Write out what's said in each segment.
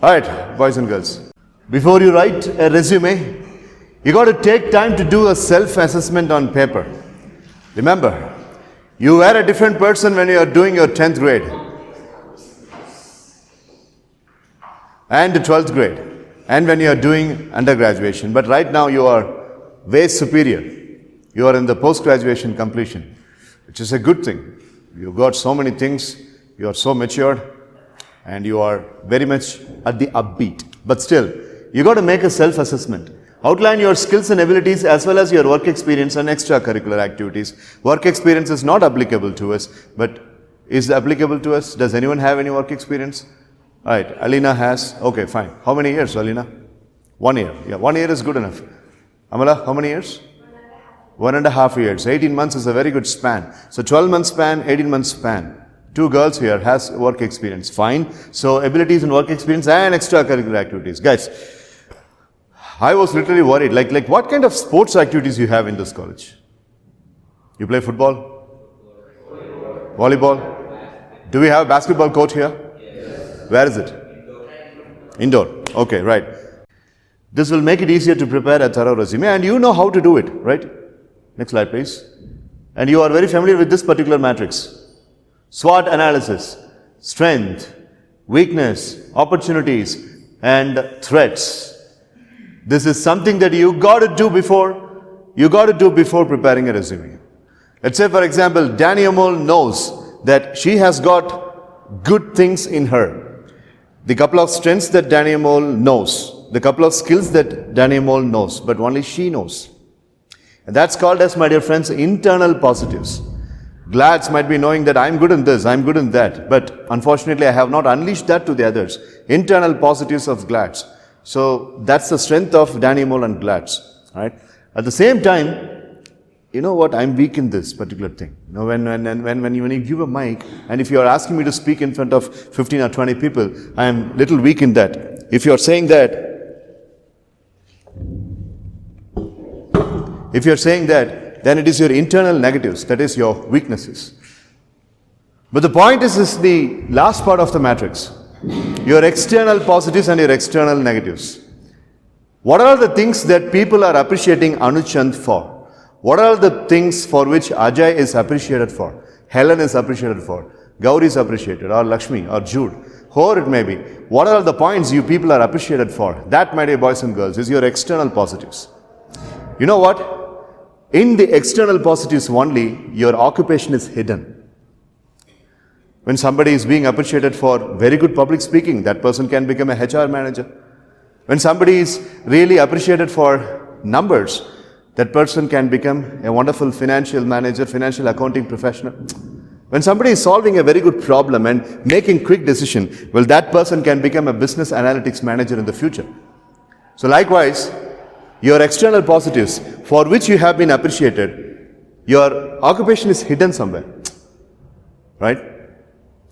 Alright, boys and girls. Before you write a resume, you got to take time to do a self-assessment on paper. Remember, you were a different person when you are doing your 10th grade and 12th grade and when you are doing undergraduation. But right now you are way superior. You are in the post-graduation completion, which is a good thing. You got so many things, you are so matured, and you are very much at the upbeat. But still, you got to make a self-assessment. Outline your skills and abilities as well as your work experience and extracurricular activities. Work experience is not applicable to us, but is applicable to us. Does anyone have any work experience? Alright, Alina has. Okay, fine. How many years, Alina? 1 year. Yeah, 1 year is good enough. Amala, how many years? 1.5 years. 18 months is a very good span. So 12 months span, 18 months span. 2 girls here has work experience. Fine. So abilities and work experience and extracurricular activities. Guys, I was literally worried. Like what kind of sports activities you have in this college? You play football? Volleyball? Do we have a basketball court here? Yes. Where is it? Indoor. Okay, right. This will make it easier to prepare a thorough resume, and you know how to do it, right? Next slide, please. And you are very familiar with this particular matrix. SWOT analysis, strength, weakness, opportunities, and threats. This is something that you got to do before preparing a resume. Let's say, for example, Danny Amol knows that she has got good things in her. The couple of strengths that Danny Amol knows, the couple of skills that Danny Amol knows, but only she knows. And that's called as, my dear friends, internal positives. Glads might be knowing that I'm good in this, I'm good in that, but unfortunately I have not unleashed that to the others. Internal positives of Glads. So that's the strength of Danny Mole and Glads. Right? At the same time, you know what, I'm weak in this particular thing. You know, when you give a mic, and if you are asking me to speak in front of 15 or 20 people, I am little weak in that. If you are saying that, then it is your internal negatives, that is your weaknesses. But the point is the last part of the matrix. Your external positives and your external negatives. What are the things that people are appreciating Anuchand for? What are the things for which Ajay is appreciated for? Helen is appreciated for? Gauri is appreciated, or Lakshmi, or Jude, whoever it may be. What are the points you people are appreciated for? That, my dear boys and girls, is your external positives. You know what? In the external positives only, your occupation is hidden. When somebody is being appreciated for very good public speaking, that person can become a HR manager. When somebody is really appreciated for numbers, that person can become a wonderful financial manager, financial accounting professional. When somebody is solving a very good problem and making quick decision, well, that person can become a business analytics manager in the future. So likewise, your external positives for which you have been appreciated, your occupation is hidden somewhere, right?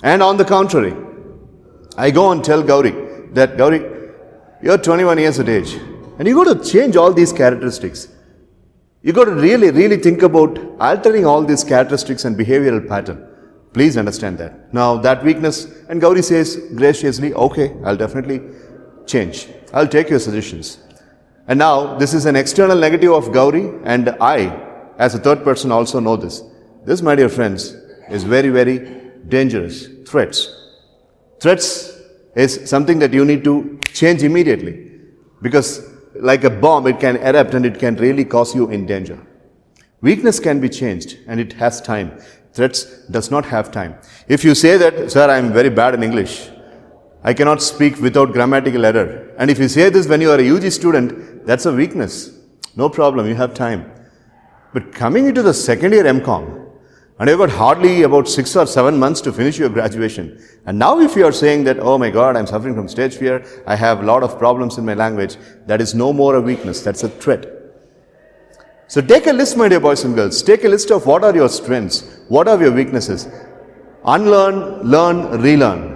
And on the contrary, I go and tell Gauri that, Gauri, you're 21 years of age and you got to change all these characteristics. You got to really think about altering all these characteristics and behavioral pattern. Please understand that. Now that weakness, and Gauri says graciously, okay, I'll definitely change. I'll take your suggestions. And now, this is an external negative of Gauri, and I, as a third person, also know this. This, my dear friends, is very, very dangerous. Threats. Threats is something that you need to change immediately. Because, like a bomb, it can erupt and it can really cause you in danger. Weakness can be changed, and it has time. Threats does not have time. If you say that, sir, I am very bad in English, I cannot speak without grammatical error. And if you say this when you are a UG student, that's a weakness. No problem, you have time. But coming into the second year MCOM, and you've got hardly about 6 or 7 months to finish your graduation. And now if you are saying that, oh my God, I'm suffering from stage fear, I have a lot of problems in my language, that is no more a weakness, that's a threat. So take a list, my dear boys and girls. Take a list of what are your strengths, what are your weaknesses. Unlearn, learn, relearn.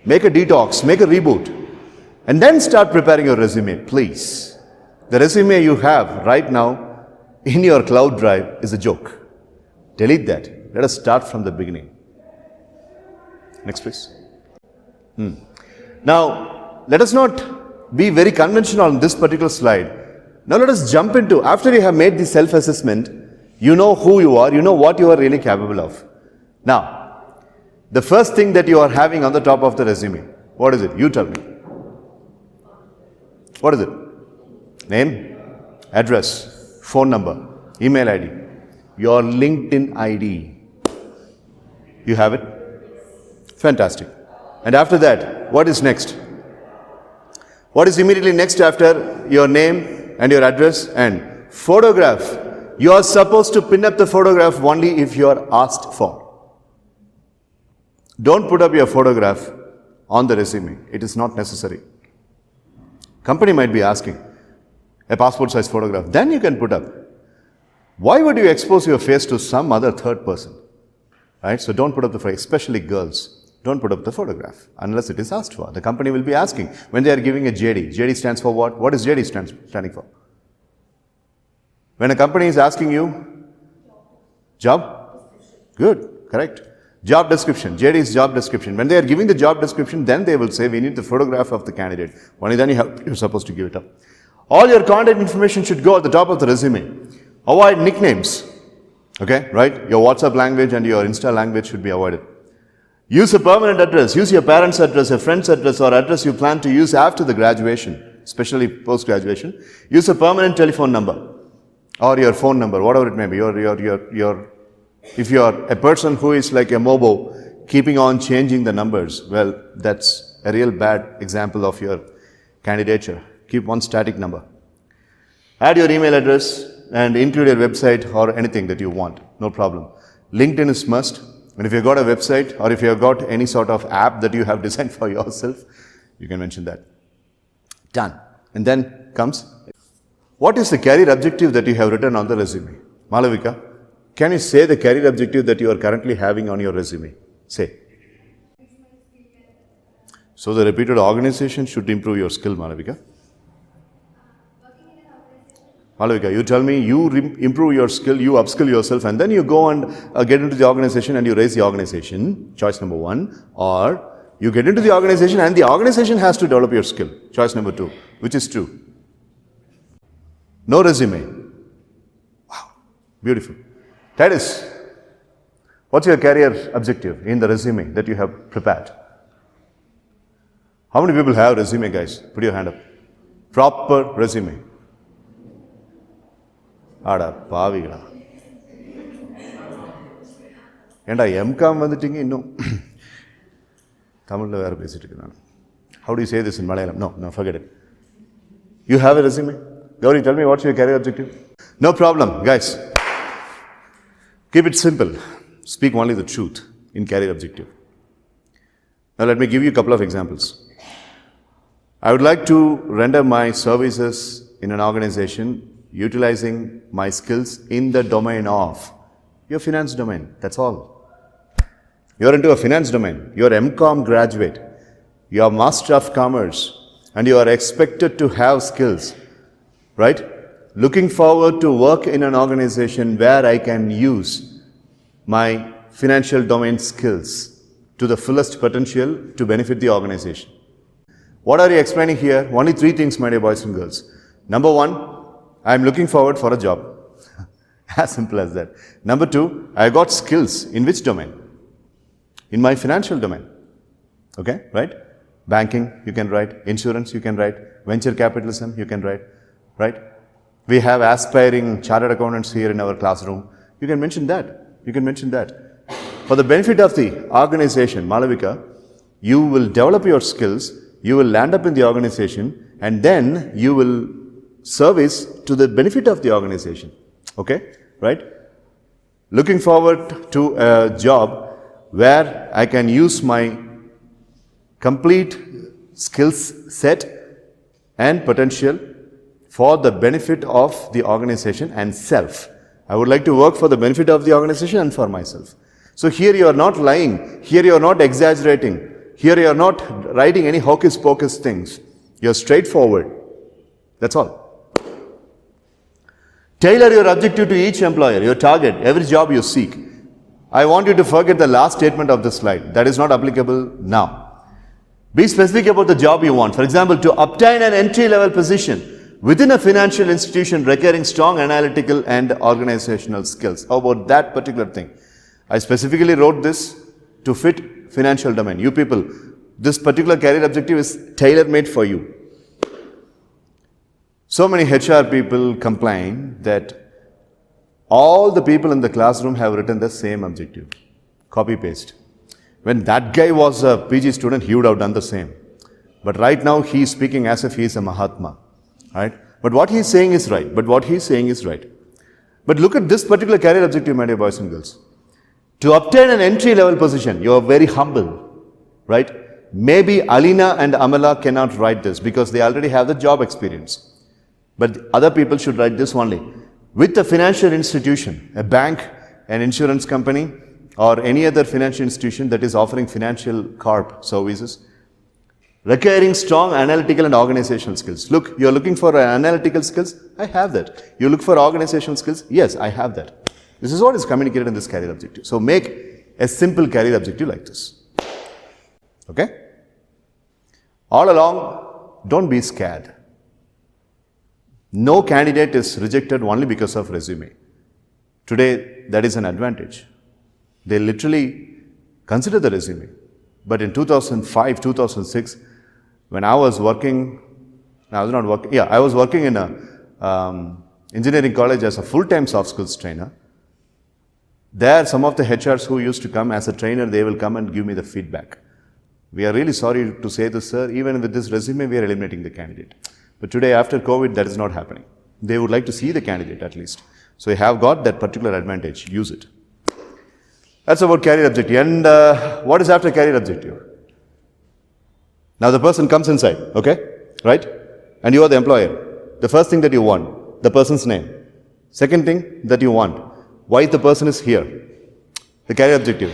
Make a detox, make a reboot, and then start preparing your resume, please. The resume you have right now in your cloud drive is a joke. Delete that. Let us start from the beginning. Next, please. Now, let us not be very conventional on this particular slide. Now let us jump into, after you have made the self-assessment, you know who you are, you know what you are really capable of. Now, the first thing that you are having on the top of the resume, what is it? You tell me. What is it? Name, address, phone number, email ID, your LinkedIn ID. You have it? Fantastic. And after that, what is next? What is immediately next after your name and your address and photograph? You are supposed to pin up the photograph only if you are asked for. Don't put up your photograph on the resume. It is not necessary. Company might be asking a passport size photograph. Then you can put up. Why would you expose your face to some other third person? Right? So don't put up the photograph, especially girls. Don't put up the photograph unless it is asked for. The company will be asking when they are giving a JD. JD stands for what? What is JD standing for? When a company is asking you, job? Good, correct. Job description. JD is job description. When they are giving the job description, then they will say, we need the photograph of the candidate. Only then you're supposed to give it up. All your contact information should go at the top of the resume. Avoid nicknames. Okay, right? Your WhatsApp language and your Insta language should be avoided. Use a permanent address. Use your parents' address, a friend's address, or address you plan to use after the graduation, especially post-graduation. Use a permanent telephone number or your phone number, whatever it may be. If you are a person who is like a mobo, keeping on changing the numbers, well, that's a real bad example of your candidature. Keep one static number. Add your email address and include your website or anything that you want. No problem. LinkedIn is must. And if you've got a website or if you've got any sort of app that you have designed for yourself, you can mention that. Done. And then comes, what is the career objective that you have written on the resume? Malavika, can you say the career objective that you are currently having on your resume? Say. So the repeated organization should improve your skill, Malavika. Malavika, you tell me, you improve your skill, you upskill yourself, and then you go and get into the organization and you raise the organization, choice number 1. Or you get into the organization and the organization has to develop your skill, choice number 2, which is true. No resume. Wow, beautiful. Titus, what's your career objective in the resume that you have prepared? How many people have resume, guys? Put your hand up. Proper resume. ஆடா பாவிகளா ஏண்டா M Com வந்துட்டீங்க இன்னும் தமிழில் வேறு பேசிட்டு இருக்கேன் நான். How do you say this in Malayalam? No, forget it. You have a resume? Gauri, tell me what's your career objective? No problem, guys. Keep it simple. Speak only the truth in career objective. Now let me give you a couple of examples. I would like to render my services in an organization utilizing my skills in the domain of your finance domain. That's all. You're into a finance domain. You're MCOM graduate. You're Master of Commerce. And you are expected to have skills. Right? Looking forward to work in an organization where I can use my financial domain skills to the fullest potential to benefit the organization. What are you explaining here? Only 3 things, my dear boys and girls. Number 1, I am looking forward for a job. As simple as that. Number 2, I got skills. In which domain? In my financial domain. Okay, right? Banking, you can write. Insurance, you can write. Venture capitalism, you can write. Right? We have aspiring chartered accountants here in our classroom. You can mention that. You can mention that. For the benefit of the organization, Malavika, you will develop your skills, you will land up in the organization, and then you will service to the benefit of the organization. Okay, right? Looking forward to a job where I can use my complete skills set and potential for the benefit of the organization and self. I would like to work for the benefit of the organization and for myself. So here you are not lying, here you are not exaggerating, here you are not writing any hocus pocus things. You are straightforward. That's all. Tailor your objective to each employer, your target, every job you seek. I want you to forget the last statement of this slide. That is not applicable now. Be specific about the job you want. For example, to obtain an entry-level position within a financial institution requiring strong analytical and organizational skills. How about that particular thing? I specifically wrote this to fit financial domain. You people, this particular career objective is tailor-made for you. So many HR people complain that all the people in the classroom have written the same objective. Copy-paste. When that guy was a PG student, he would have done the same. But right now, he is speaking as if he is a Mahatma. Right? But what he is saying is right. But look at this particular career objective, my dear boys and girls. To obtain an entry-level position, you are very humble. Right? Maybe Alina and Amala cannot write this because they already have the job experience. But other people should write this only. With a financial institution, a bank, an insurance company, or any other financial institution that is offering financial corp services, requiring strong analytical and organizational skills. Look, you're looking for analytical skills? I have that. You look for organizational skills? Yes, I have that. This is what is communicated in this career objective. So make a simple career objective like this. Okay? All along, don't be scared. No candidate is rejected only because of resume. Today, that is an advantage. They literally consider the resume. But in 2005, 2006, when I was working in a engineering college as a full-time soft skills trainer. There, some of the HRs who used to come as a trainer, they will come and give me the feedback. We are really sorry to say this, sir. Even with this resume, we are eliminating the candidate. But today, after COVID, that is not happening. They would like to see the candidate at least. So you have got that particular advantage. Use it. That's about career objective. And what is after career objective? Now the person comes inside, okay? Right? And you are the employer. The first thing that you want, the person's name. Second thing that you want, why the person is here. The career objective.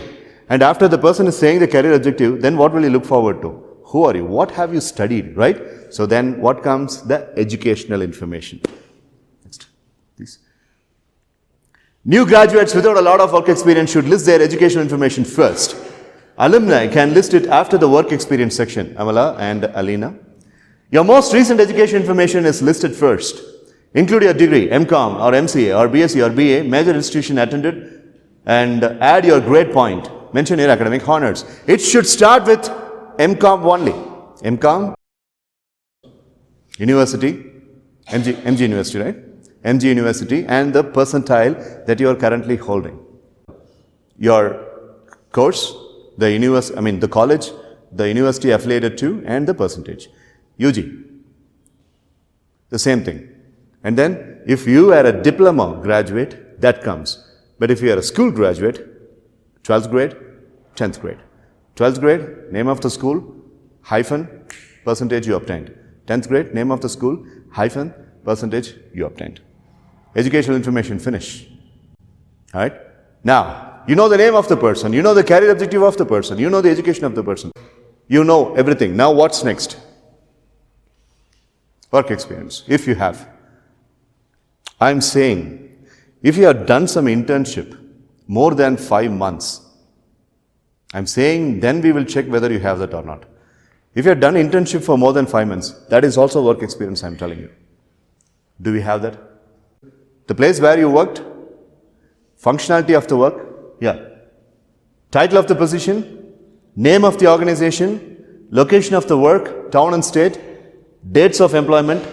And after the person is saying the career objective, then what will you look forward to? Who are you? What have you studied, right? So then what comes? The educational information. Next, please. New graduates without a lot of work experience should list their educational information first. Alumni can list it after the work experience section, Amala and Alina. Your most recent education information is listed first. Include your degree, MCOM or MCA or BSc or BA, major institution attended, and add your grade point. Mention your academic honors. It should start with MCOM only. MCOM, university, MG University, right? MG University and the percentile that you are currently holding. Your course, the college, the university affiliated to, and the percentage. UG, the same thing. And then if you are a diploma graduate, that comes. But if you are a school graduate, 12th grade, 10th grade. 12th grade, name of the school, hyphen, percentage you obtained. 10th grade, name of the school, hyphen, percentage you obtained. Educational information, finish. Alright? Now, you know the name of the person, you know the career objective of the person, you know the education of the person. You know everything. Now what's next? Work experience, if you have. I'm saying, if you have done some internship more than 5 months, I'm saying then we will check whether you have that or not. If you have done internship for more than 5 months, that is also work experience, I'm telling you. Do we have that? The place where you worked, functionality of the work, yeah. Title of the position, name of the organization, location of the work, town and state, dates of employment,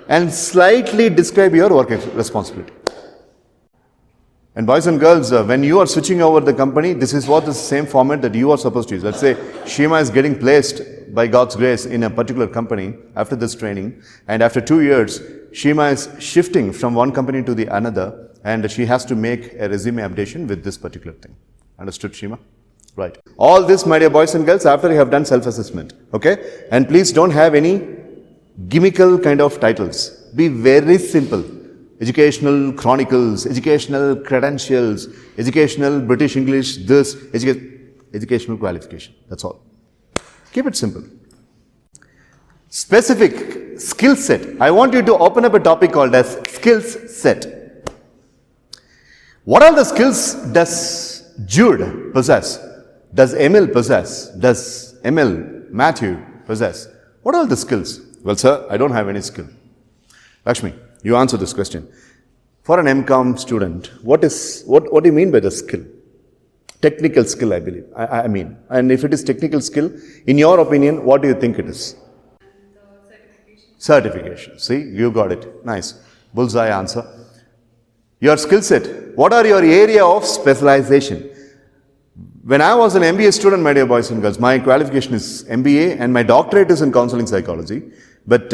and slightly describe your work responsibility. And boys and girls, when you are switching over the company, this is what is the same format that you are supposed to use. Let's say Shima is getting placed by God's grace in a particular company after this training, and after 2 years, Shima is shifting from one company to the another, and she has to make a resume updation with this particular thing. Understood, Shima? Right. All this, my dear boys and girls, after you have done self-assessment. Okay? And please don't have any gimmickal kind of titles. Be very simple. Educational chronicles, educational credentials, educational British English, this, educational qualification. That's all. Keep it simple. Specific skill set. I want you to open up a topic called as skills set. What are the skills does Jude possess? Does Emil possess? Does Emil Matthew possess? What are the skills? Well, sir, I don't have any skill. Lakshmi, you answer this question. For an MCOM student, what do you mean by the skill? Technical skill, I believe. I mean. And if it is technical skill, in your opinion, what do you think it is? Certification. See, you got it. Nice. Bullseye answer. Your skill set. What are your area of specialization? When I was an MBA student, my dear boys and girls, my qualification is MBA and my doctorate is in counseling psychology. But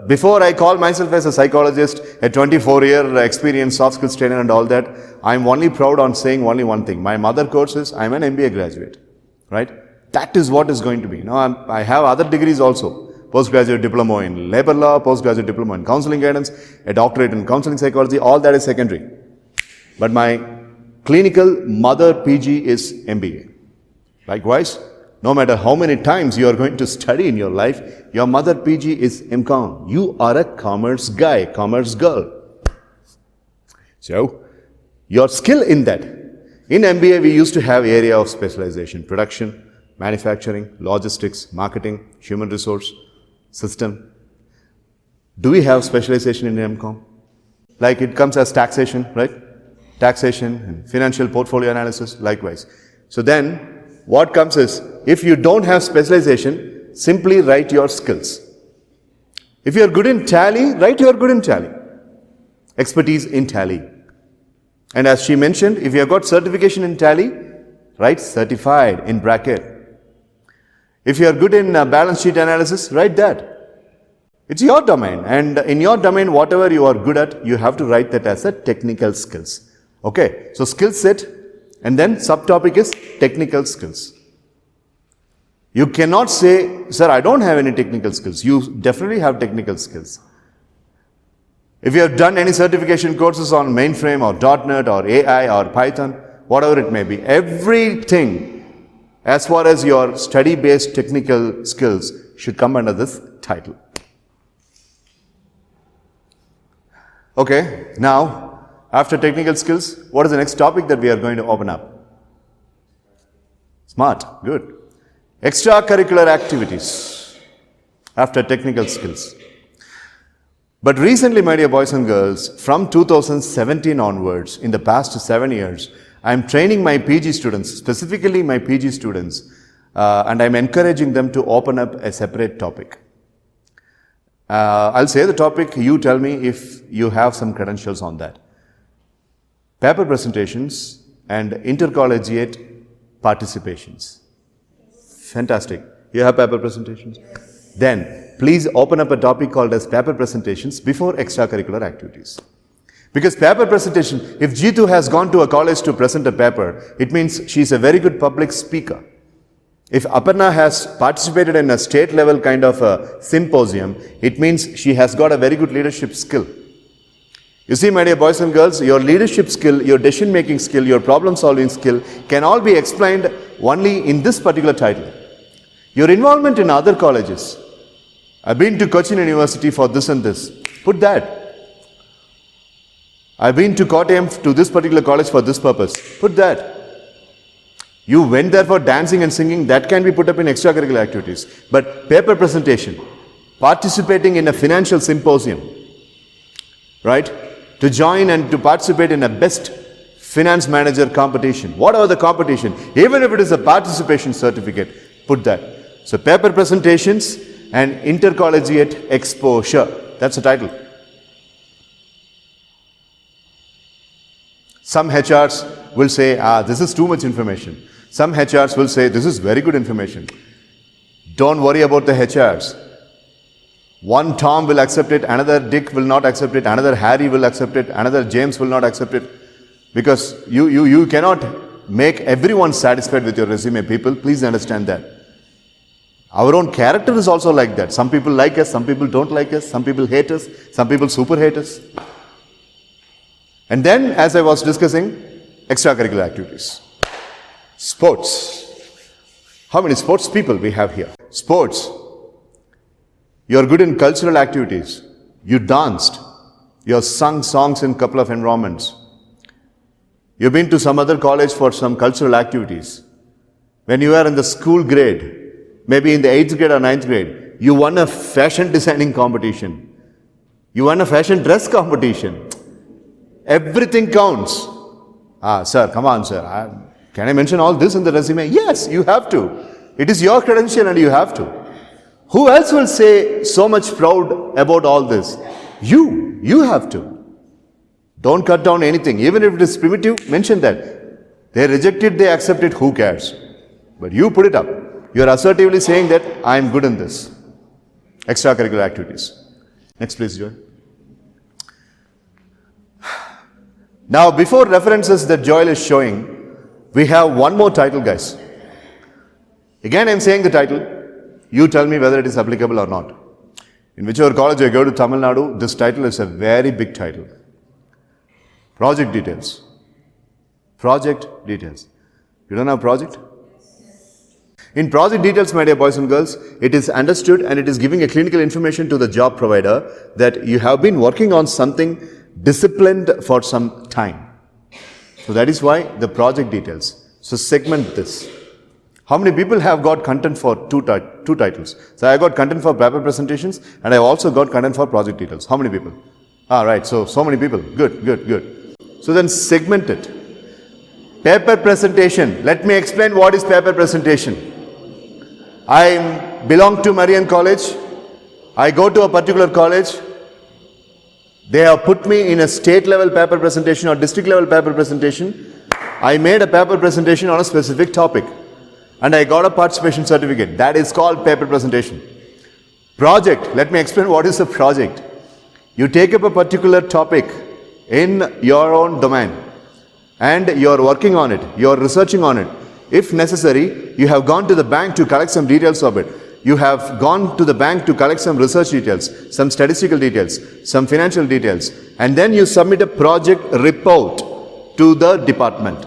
before I call myself as a psychologist, a 24-year experience, soft skills trainer and all that, I'm only proud on saying only one thing. My mother course is, I'm an MBA graduate. Right? That is what is going to be. Now, I have other degrees also. Postgraduate diploma in labor law, postgraduate diploma in counseling guidance, a doctorate in counseling psychology, all that is secondary. But my clinical mother PG is MBA. Likewise, no matter how many times you are going to study in your life, your mother PG is MCOM. You are a commerce guy, commerce girl. So, your skill in that. In MBA, we used to have area of specialization, production, manufacturing, logistics, marketing, human resource, system. Do we have specialization in MCOM? Like it comes as taxation, right? Taxation and financial portfolio analysis, likewise. So then, what comes is, if you don't have specialization, simply write your skills. If you are good in tally, write you are good in tally. Expertise in tally. And as she mentioned, if you have got certification in tally, write certified in bracket. If you are good in balance sheet analysis, write that. It's your domain. And in your domain, whatever you are good at, you have to write that as a technical skills. Okay, so skill set and then subtopic is technical skills. You cannot say, sir, I don't have any technical skills. You definitely have technical skills. If you have done any certification courses on mainframe or .NET or AI or Python, whatever it may be, everything as far as your study-based technical skills should come under this title. Okay, now, after technical skills, what is the next topic that we are going to open up? Smart, good. Extracurricular activities after technical skills. But recently, my dear boys and girls, from 2017 onwards, in the past 7 years, I am training my PG students, specifically my PG students, and I am encouraging them to open up a separate topic. I'll say the topic, you tell me if you have some credentials on that. Paper presentations and intercollegiate participations. Fantastic. You have paper presentations? Yes. Then, please open up a topic called as paper presentations before extracurricular activities. Because paper presentation, if Jitu has gone to a college to present a paper, it means she is a very good public speaker. If Aparna has participated in a state level kind of a symposium, it means she has got a very good leadership skill. You see, my dear boys and girls, your leadership skill, your decision making skill, your problem solving skill can all be explained only in this particular title. Your involvement in other colleges. I've been to Cochin University for this and this. Put that. I've been to Kottayam to this particular college for this purpose. Put that. You went there for dancing and singing, that can be put up in extracurricular activities. But paper presentation, participating in a financial symposium, right? To join and to participate in a best finance manager competition, whatever the competition, even if it is a participation certificate, put that. So paper presentations and intercollegiate exposure, that's the title. Some HRs will say, this is too much information. Some HRs will say, this is very good information. Don't worry about the HRs. One Tom will accept it, another Dick will not accept it, another Harry will accept it, another James will not accept it. Because you cannot make everyone satisfied with your resume, people. Please understand that. Our own character is also like that. Some people like us, some people don't like us, some people hate us, some people super hate us. And then, as I was discussing, extracurricular activities. Sports. How many sports people we have here? Sports. You are good in cultural activities. You danced. You have sung songs in a couple of environments. You've been to some other college for some cultural activities. When you were in the school grade, maybe in the 8th grade or 9th grade, you won a fashion designing competition. You won a fashion dress competition. Everything counts. Sir, come on, sir. Can I mention all this in the resume? Yes, you have to. It is your credential and you have to. Who else will say so much proud about all this? You. You have to. Don't cut down anything. Even if it is primitive, mention that. They reject it, they accept it, who cares? But you put it up. You are assertively saying that I am good in this. Extracurricular activities. Next please, Joel. Now before references that Joel is showing, we have one more title, guys. Again I am saying the title. You tell me whether it is applicable or not. In whichever college I go to Tamil Nadu, this title is a very big title. Project details. Project details. You don't have project? In project details, my dear boys and girls, it is understood and it is giving a clinical information to the job provider that you have been working on something disciplined for some time. So that is why the project details. So segment this. How many people have got content for two titles? So I got content for paper presentations and I also got content for project details. How many people? Right, so many people. Good. So then segment it. Paper presentation. Let me explain what is paper presentation. I belong to Marian College. I go to a particular college. They have put me in a state level paper presentation or district level paper presentation. I made a paper presentation on a specific topic and I got a participation certificate. That is called paper presentation. Project. Let me explain what is a project. You take up a particular topic in your own domain and you are working on it, you are researching on it. If necessary, you have gone to the bank to collect some details of it. You have gone to the bank to collect some research details, some statistical details, some financial details, and then you submit a project report to the department.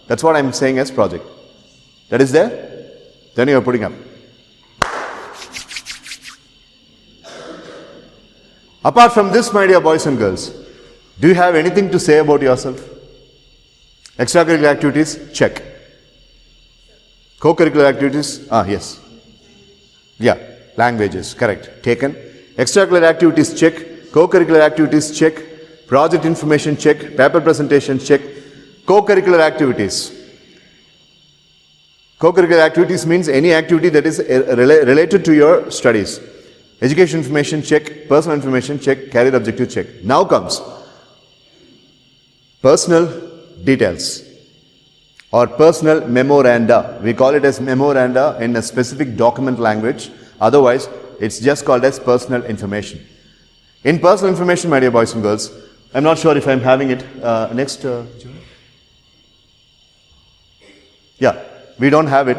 That's what I'm saying as project. That is there? Then you are putting up. Apart from this, my dear boys and girls, do you have anything to say about yourself? Extracurricular activities? Check. Co-curricular activities? Yes. Yeah, languages, correct. Taken. Extracurricular activities? Check. Co-curricular activities? Check. Project information? Check. Paper presentation? Check. Co-curricular activities. Co-curricular activities means any activity that is related to your studies. Education information? Check. Personal information? Check. Career objective? Check. Now comes personal details or personal memoranda. We call it as memoranda in a specific document language. Otherwise, it's just called as personal information. In personal information, my dear boys and girls, I'm not sure if I'm having it next. Yeah, we don't have it.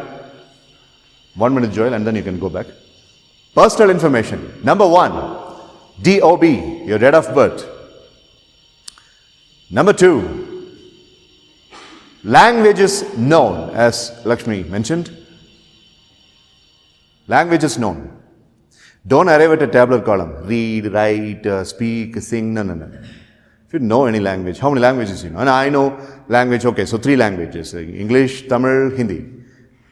1 minute, Joel, and then you can go back. Personal information. Number 1, DOB, your date of birth. Number 2, languages known, as Lakshmi mentioned. Languages known. Don't arrive at a tabular column. Read, write, speak, sing. No. If you know any language, how many languages you know? And I know language, okay, so 3 languages. English, Tamil, Hindi.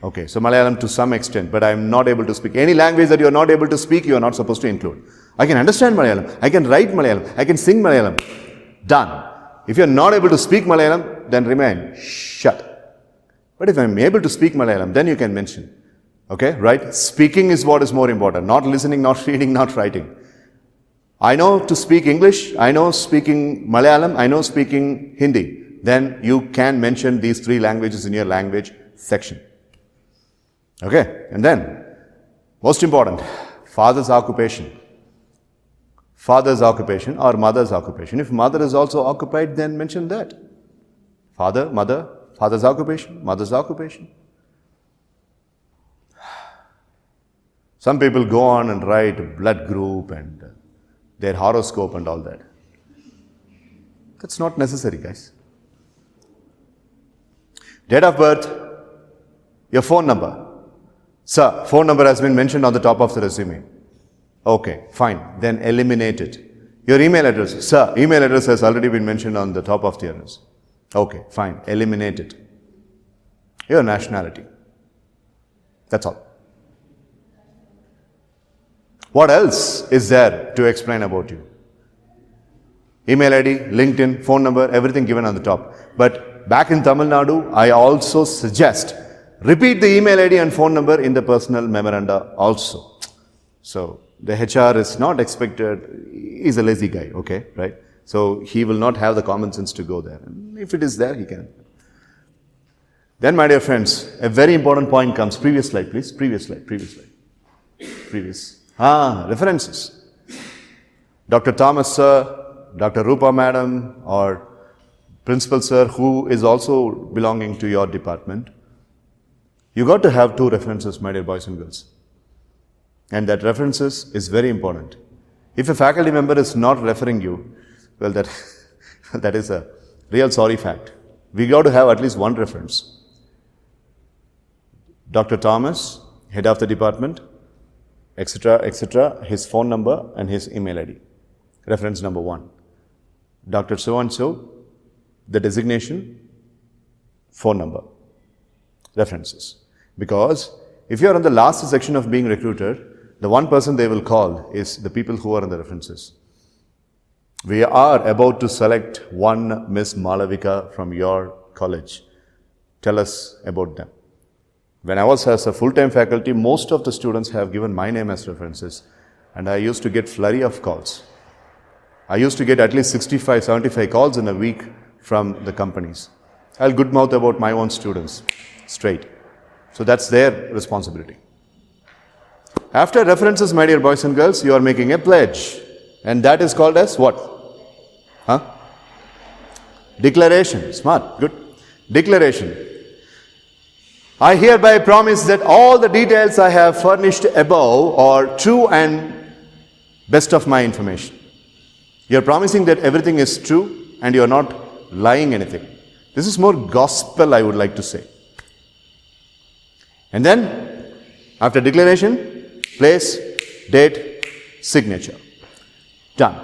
Okay, so Malayalam to some extent, but I am not able to speak. Any language that you are not able to speak, you are not supposed to include. I can understand Malayalam. I can write Malayalam. I can sing Malayalam. Done. If you are not able to speak Malayalam, then remain shut. But if I am able to speak Malayalam, then you can mention. Okay, right? Speaking is what is more important. Not listening, not reading, not writing. I know to speak English. I know speaking Malayalam. I know speaking Hindi. Then you can mention these 3 languages in your language section. Okay, and then, most important, father's occupation. Father's occupation or mother's occupation. If mother is also occupied, then mention that. Father, mother, father's occupation, mother's occupation. Some people go on and write blood group and their horoscope and all that. That's not necessary, guys. Date of birth, your phone number. Sir, phone number has been mentioned on the top of the resume. Okay, fine. Then eliminate it. Your email address. Sir, email address has already been mentioned on the top of the address. Okay, fine. Eliminate it. Your nationality. That's all. What else is there to explain about you? Email ID, LinkedIn, phone number, everything given on the top. But back in Tamil Nadu, I also suggest repeat the email ID and phone number in the personal memoranda also. So the HR is not expected, he's a lazy guy, okay, right? So he will not have the common sense to go there. And if it is there, he can. Then, my dear friends, a very important point comes. Previous slide, please. Previous slide. References. Dr. Thomas sir, Dr. Rupa madam, or principal sir, who is also belonging to your department. You got to have 2 references, my dear boys and girls. And that references is very important. If a faculty member is not referring you, well, that is a real sorry fact. We got to have at least 1 reference. Dr. Thomas, head of the department, etc., etc., his phone number and his email ID. Reference number 1. Dr. So-and-so, the designation, phone number. References. Because if you are in the last section of being recruited, the one person they will call is the people who are in the references. We are about to select one Miss Malavika from your college. Tell us about them. When I was as a full-time faculty, most of the students have given my name as references, and I used to get flurry of calls. I used to get at least 65, 75 calls in a week from the companies. I'll good mouth about my own students, straight. So that's their responsibility. After references, my dear boys and girls, you are making a pledge, and that is called as what? Declaration. Smart, good. Declaration. I hereby promise that all the details I have furnished above are true and best of my information. You are promising that everything is true and you are not lying anything. This is more gospel, I would like to say. And then, after declaration, place, date, signature. Done.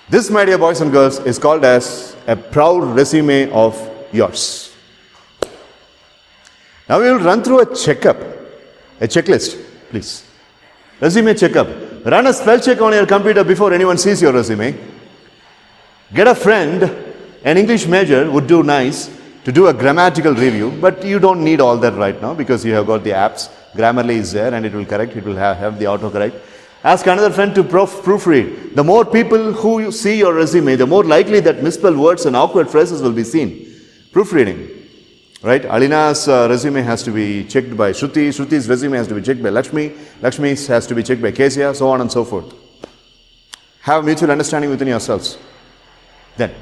This, my dear boys and girls, is called as a proud resume of yours. Now we will run through a checklist, please. Resume checkup. Run a spell check on your computer before anyone sees your resume. Get a friend, an English major would do nice to do a grammatical review, but you don't need all that right now because you have got the apps. Grammarly is there and it will correct, it will have the autocorrect. Ask another friend to proofread. The more people who see your resume, the more likely that misspelled words and awkward phrases will be seen. Proofreading. Right? Alina's resume has to be checked by Shruti. Shruti's resume has to be checked by Lakshmi. Lakshmi's has to be checked by Kezia, so on and so forth. Have mutual understanding within yourselves. Then,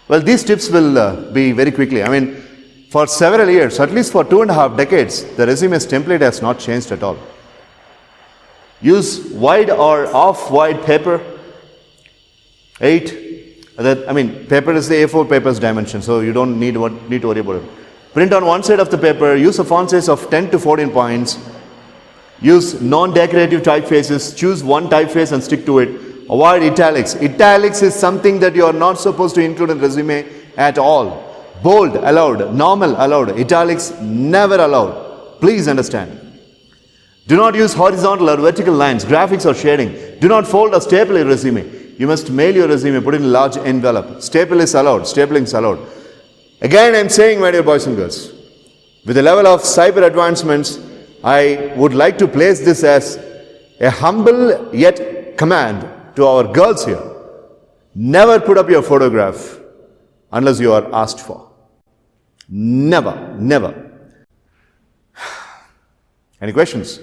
well, these tips will be very quickly. I mean, for several years, at least for 2.5 decades, the resume's template has not changed at all. Use wide or off-wide paper. 8. Paper is the A4 paper's dimension, so you don't need to worry about it. Print on one side of the paper, use a font size of 10 to 14 points. Use non-decorative typefaces, choose one typeface and stick to it. Avoid italics. Italics is something that you are not supposed to include in resume at all. Bold allowed, normal allowed, italics never allowed. Please understand. Do not use horizontal or vertical lines, graphics or shading. Do not fold or staple your resume. You must mail your resume, put it in a large envelope. Staple is allowed, stapling is allowed. Again, I am saying, my dear boys and girls, with the level of cyber advancements, I would like to place this as a humble yet command to our girls here. Never put up your photograph unless you are asked for. Never, never. Any questions?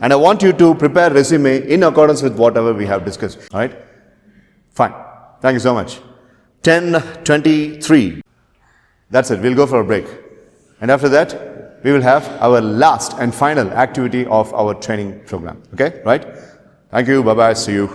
And I want you to prepare resume in accordance with whatever we have discussed. All right? Fine. Thank you so much. 10:23. That's it. We'll go for a break. And after that, we will have our last and final activity of our training program. Okay? Right? Thank you. Bye-bye. See you.